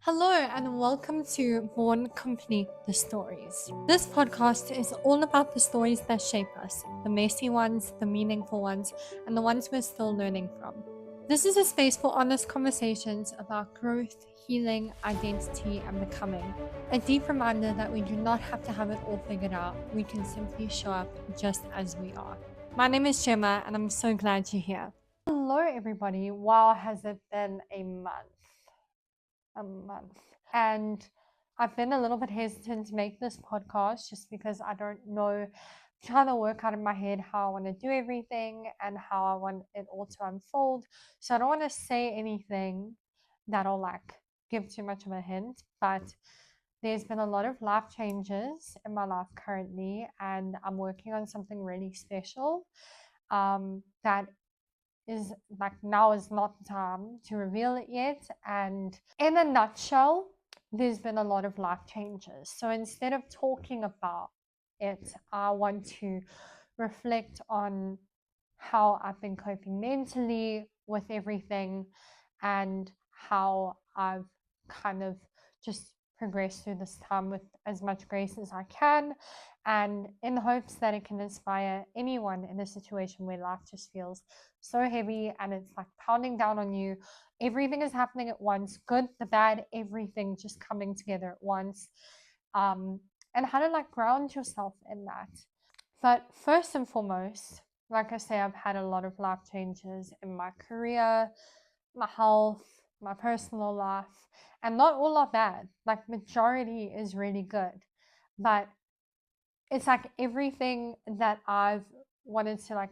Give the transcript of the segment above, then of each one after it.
Hello and welcome to Born Complete the Stories. This podcast is all about the stories that shape us, the messy ones, the meaningful ones, and the ones we're still learning from. This is a space for honest conversations about growth, healing, identity, and becoming. A deep reminder that we do not have to have it all figured out. We can simply show up just as we are. My name is Gemma, and I'm so glad you're here. Hello, everybody. Wow, has it been a month? And I've been a little bit hesitant to make this podcast just because I don't know, I'm trying to work out in my head how I want to do everything and how I want it all to unfold. So I don't want to say anything that'll give too much of a hint, but there's been a lot of life changes in my life currently, and I'm working on something really special that is now is not the time to reveal it yet. And in a nutshell, there's been a lot of life changes. So instead of talking about it, I want to reflect on how I've been coping mentally with everything and how I've kind of just progressed through this time with as much grace as I can, and in the hopes that it can inspire anyone in a situation where life just feels so heavy and it's like pounding down on you. Everything is happening at once, good, the bad, everything just coming together at once. And how to ground yourself in that. But first and foremost, like I say, I've had a lot of life changes in my career, my health, my personal life, and not all are bad. Majority is really good. But it's everything that I've wanted to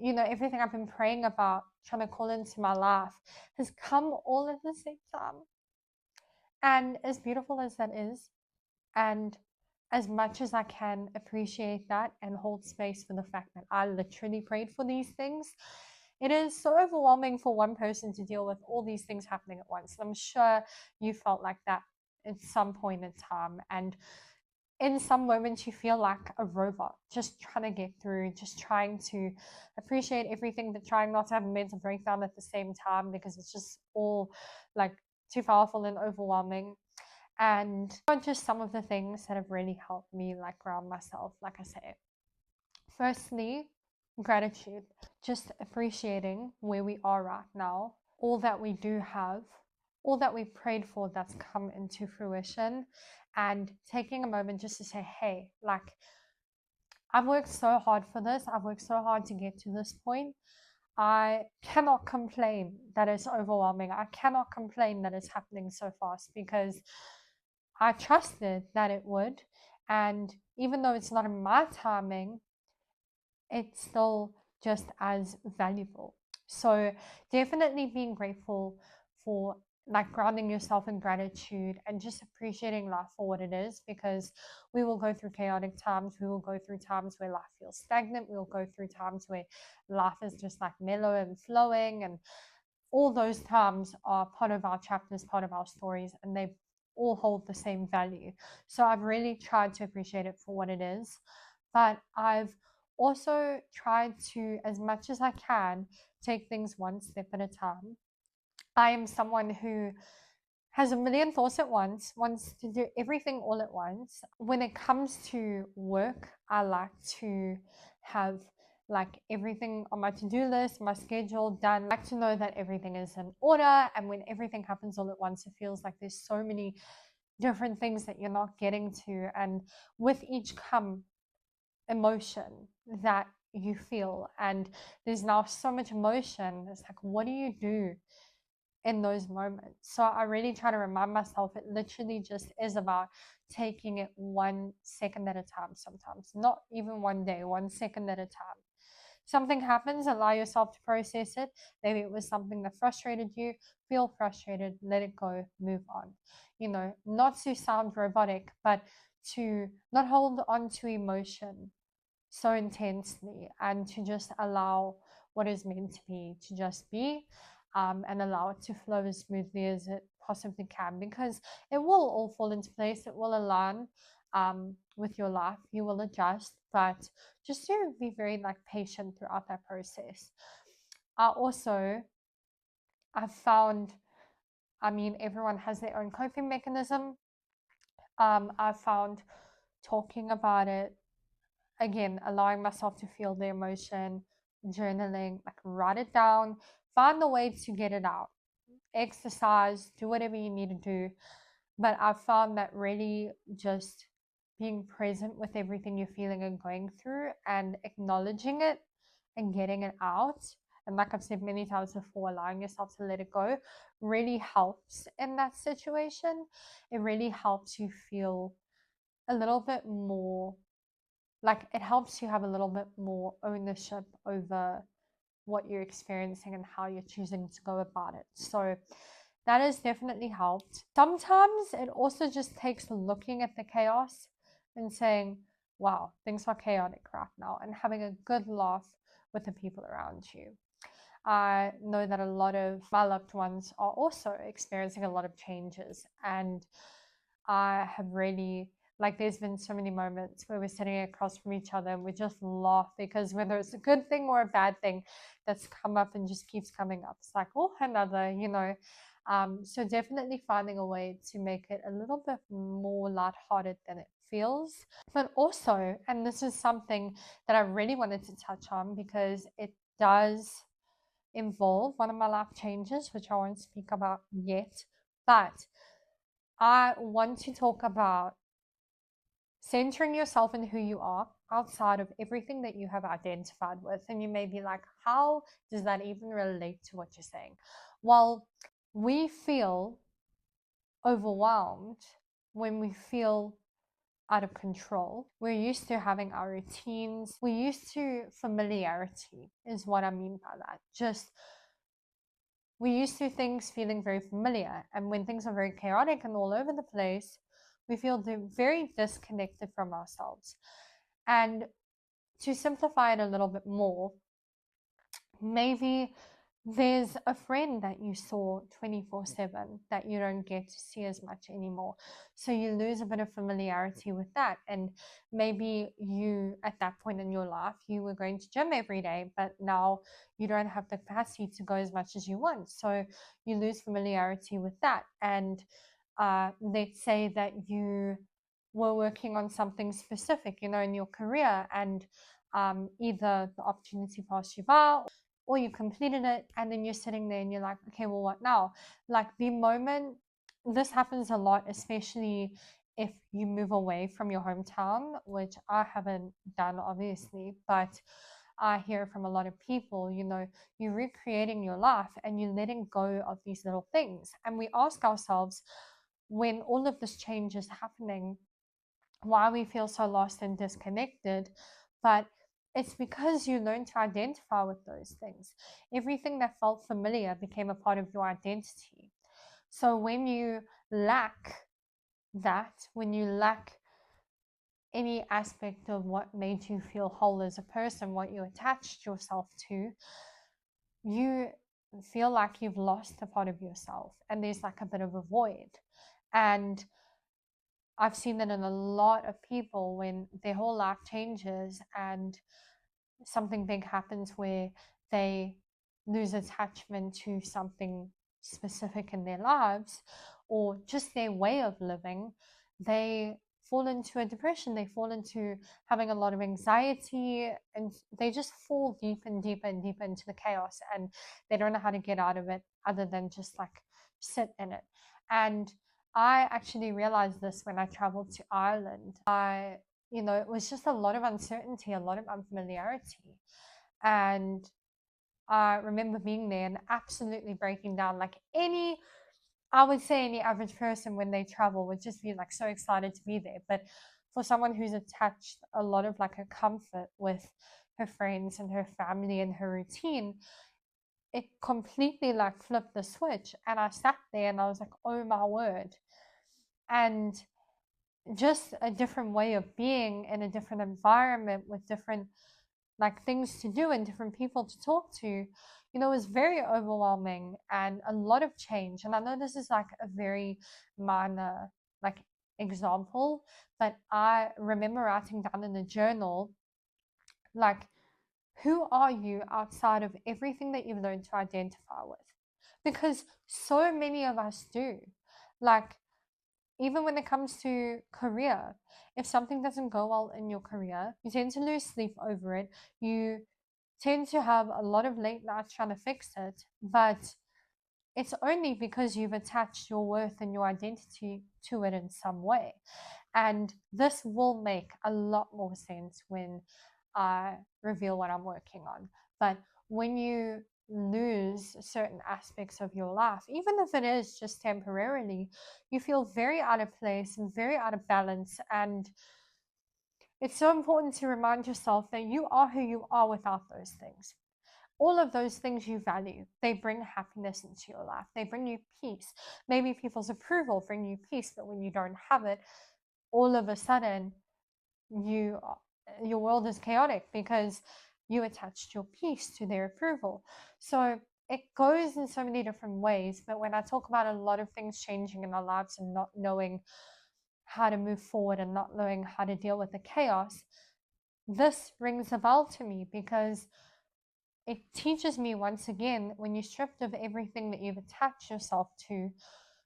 everything I've been praying about, trying to call into my life, has come all at the same time. And as beautiful as that is, and as much as I can appreciate that and hold space for the fact that I literally prayed for these things, it is so overwhelming for one person to deal with all these things happening at once. And I'm sure you felt like that at some point in time. And in some moments, you feel like a robot, just trying to get through, just trying to appreciate everything, but trying not to have a mental breakdown at the same time because it's just all too powerful and overwhelming. And just some of the things that have really helped me ground myself, like I say. Firstly, gratitude, just appreciating where we are right now, all that we do have, all that we prayed for that's come into fruition, and taking a moment just to say, hey, I've worked so hard for this, I've worked so hard to get to this point. I cannot complain that it's overwhelming. I cannot complain that it's happening so fast because I trusted that it would. And even though it's not in my timing, it's still just as valuable. So definitely being grateful for grounding yourself in gratitude and just appreciating life for what it is, because we will go through chaotic times. We will go through times where life feels stagnant. We will go through times where life is just mellow and flowing, and all those times are part of our chapters, part of our stories, and they all hold the same value. So I've really tried to appreciate it for what it is, but I've also tried to, as much as I can, take things one step at a time. I am someone who has a million thoughts at once, wants to do everything all at once. When it comes to work, I like to have everything on my to-do list, my schedule done. I like to know that everything is in order, and when everything happens all at once, it feels like there's so many different things that you're not getting to, and with each come emotion that you feel, and there's now so much emotion. It's what do you do in those moments? So I really try to remind myself it literally just is about taking it 1 second at a time, sometimes not even one day, 1 second at a time. Something happens, allow yourself to process it. Maybe it was something that frustrated you. Feel frustrated, let it go, move on. Not to sound robotic, but to not hold on to emotion so intensely, and to just allow what is meant to be to just be, and allow it to flow as smoothly as it possibly can, because it will all fall into place. It will align with your life. You will adjust, but just to be very patient throughout that process. I've found I mean, everyone has their own coping mechanism. I found talking about it, again, allowing myself to feel the emotion, journaling, like write it down, find a way to get it out, exercise, do whatever you need to do. But I found that really just being present with everything you're feeling and going through and acknowledging it and getting it out. And like I've said many times before, allowing yourself to let it go really helps in that situation. It really helps you feel a little bit more, like it helps you have a little bit more ownership over what you're experiencing and how you're choosing to go about it. So that has definitely helped. Sometimes it also just takes looking at the chaos and saying, wow, things are chaotic right now, and having a good laugh with the people around you. I know that a lot of my loved ones are also experiencing a lot of changes, and I have really, like, there's been so many moments where we're sitting across from each other and we just laugh because whether it's a good thing or a bad thing that's come up and just keeps coming up, it's like, oh, another, you know. So definitely finding a way to make it a little bit more lighthearted than it feels. But also, and this is something that I really wanted to touch on because it does involve one of my life changes, which I won't speak about yet, but I want to talk about centering yourself in who you are outside of everything that you have identified with. And you may be like, how does that even relate to what you're saying? Well, we feel overwhelmed when we feel out of control. We're used to having our routines. We're used to familiarity, is what I mean by that. Just we're used to things feeling very familiar. And when things are very chaotic and all over the place, we feel very disconnected from ourselves. And to simplify it a little bit more, maybe there's a friend that you saw 24/7 that you don't get to see as much anymore. So you lose a bit of familiarity with that. And maybe you, at that point in your life, you were going to gym every day, but now you don't have the capacity to go as much as you want. So you lose familiarity with that. And let's say that you were working on something specific, you know, in your career, and either the opportunity passed you by or you completed it, and then you're sitting there and you're like, okay, well, what now? Like the moment, this happens a lot, especially if you move away from your hometown, which I haven't done, obviously, but I hear from a lot of people, you know, you're recreating your life and you're letting go of these little things. And we ask ourselves, when all of this change is happening, why we feel so lost and disconnected. But it's because you learn to identify with those things. Everything that felt familiar became a part of your identity. So when you lack that, when you lack any aspect of what made you feel whole as a person, what you attached yourself to, you feel like you've lost a part of yourself and there's like a bit of a void. And I've seen that in a lot of people when their whole life changes and something big happens where they lose attachment to something specific in their lives or just their way of living, they fall into a depression, they fall into having a lot of anxiety, and they just fall deeper and deeper and deeper into the chaos, and they don't know how to get out of it other than just like sit in it. And I actually realized this when I traveled to Ireland. You know, it was just a lot of uncertainty, a lot of unfamiliarity. And I remember being there and absolutely breaking down. Like I would say any average person when they travel would just be like so excited to be there. But for someone who's attached a lot of like a comfort with her friends and her family and her routine, it completely like flipped the switch. And I sat there and I was like, oh my word. And just a different way of being in a different environment with different like things to do and different people to talk to, you know, is very overwhelming and a lot of change. And I know this is like a very minor like example, but I remember writing down in a journal, like, who are you outside of everything that you've learned to identify with? because so many of us do. Like, even when it comes to career, if something doesn't go well in your career, you tend to lose sleep over it. You tend to have a lot of late nights trying to fix it, but it's only because you've attached your worth and your identity to it in some way. And this will make a lot more sense when I reveal what I'm working on. But when you lose certain aspects of your life, even if it is just temporarily, you feel very out of place and very out of balance. And it's so important to remind yourself that you are who you are without those things. All of those things you value, they bring happiness into your life. They bring you peace. Maybe people's approval bring you peace, but when you don't have it, all of a sudden you your world is chaotic because you attached your peace to their approval. So it goes in so many different ways. But when I talk about a lot of things changing in our lives and not knowing how to move forward and not knowing how to deal with the chaos, this rings a bell to me because it teaches me once again, when you're stripped of everything that you've attached yourself to,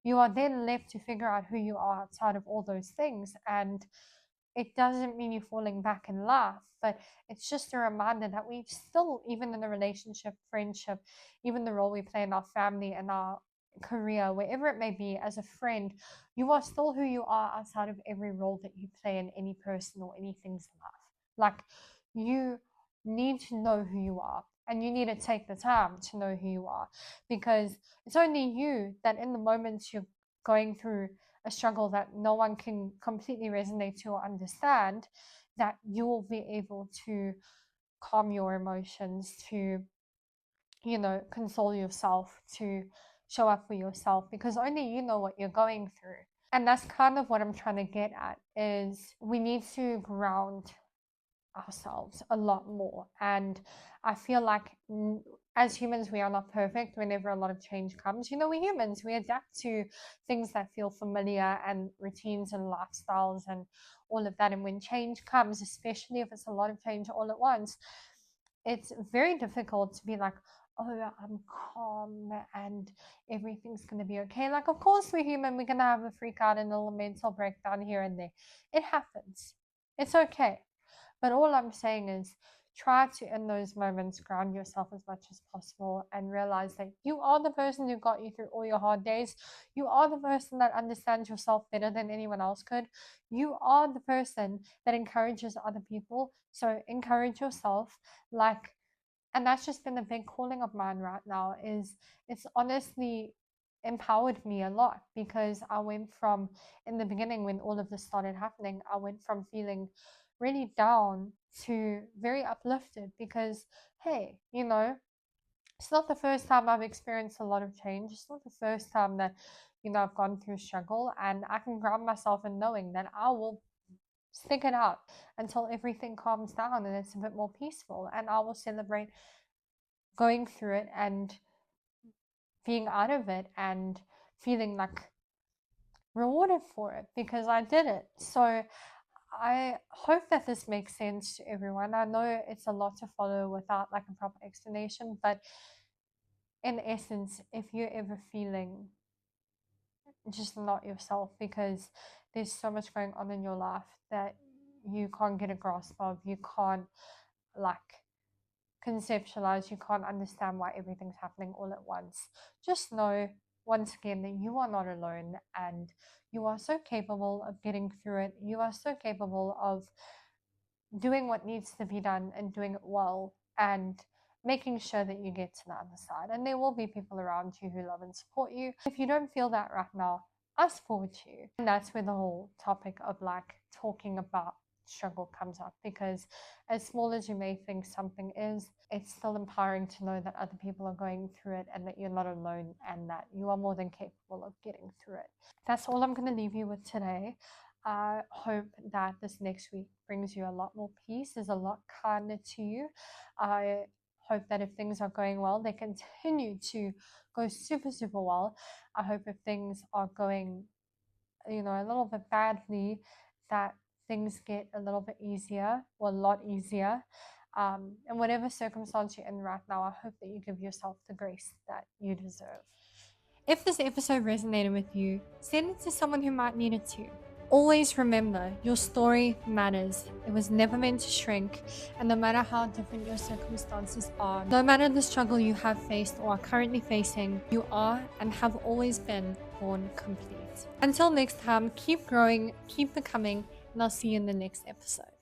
you are then left to figure out who you are outside of all those things. And it doesn't mean you're falling back in life, but it's just a reminder that we still, even in a relationship, friendship, even the role we play in our family and our career, wherever it may be, as a friend, you are still who you are outside of every role that you play in any person or anything's life. Like, you need to know who you are, and you need to take the time to know who you are, because it's only you that in the moments you're going through a struggle that no one can completely resonate to or understand, that you will be able to calm your emotions, to, console yourself, to show up for yourself, because only you know what you're going through. And that's kind of what I'm trying to get at, is we need to ground ourselves a lot more. And I feel like as humans, we are not perfect. Whenever a lot of change comes, we're humans, we adapt to things that feel familiar and routines and lifestyles and all of that. And when change comes, especially if it's a lot of change all at once, it's very difficult to be like, oh, I'm calm and everything's going to be okay. Like, of course, we're human. We're going to have a freak out and a little mental breakdown here and there. It happens. It's okay. But all I'm saying is, try to, in those moments, ground yourself as much as possible and realize that you are the person who got you through all your hard days. You are the person that understands yourself better than anyone else could. You are the person that encourages other people. So encourage yourself. And that's just been a big calling of mine right now, is it's honestly empowered me a lot, because I went from, in the beginning when all of this started happening, I went from feeling really down to very uplifted, because hey, it's not the first time I've experienced a lot of change. It's not the first time that I've gone through struggle, and I can ground myself in knowing that I will stick it out until everything calms down and it's a bit more peaceful, and I will celebrate going through it and being out of it and feeling like rewarded for it because I did it. So I hope that this makes sense to everyone. I know it's a lot to follow without like a proper explanation, but in essence, if you're ever feeling just not yourself because there's so much going on in your life that you can't get a grasp of, you can't like conceptualize, you can't understand why everything's happening all at once, just know once again that you are not alone, and you are so capable of getting through it. You are so capable of doing what needs to be done and doing it well, and making sure that you get to the other side. And there will be people around you who love and support you. If you don't feel that right now, I support you. And that's where the whole topic of like talking about struggle comes up, because as small as you may think something is, it's still empowering to know that other people are going through it and that you're not alone and that you are more than capable of getting through it. That's all I'm going to leave you with today. I hope that this next week brings you a lot more peace, is a lot kinder to you. I hope that if things are going well, they continue to go super, super well. I hope if things are going, a little bit badly, that things get a little bit easier, or a lot easier. And whatever circumstance you're in right now, I hope that you give yourself the grace that you deserve. If this episode resonated with you, send it to someone who might need it too. Always remember, your story matters. It was never meant to shrink, and no matter how different your circumstances are, no matter the struggle you have faced or are currently facing, you are and have always been born complete. Until next time, keep growing, keep becoming, and I'll see you in the next episode.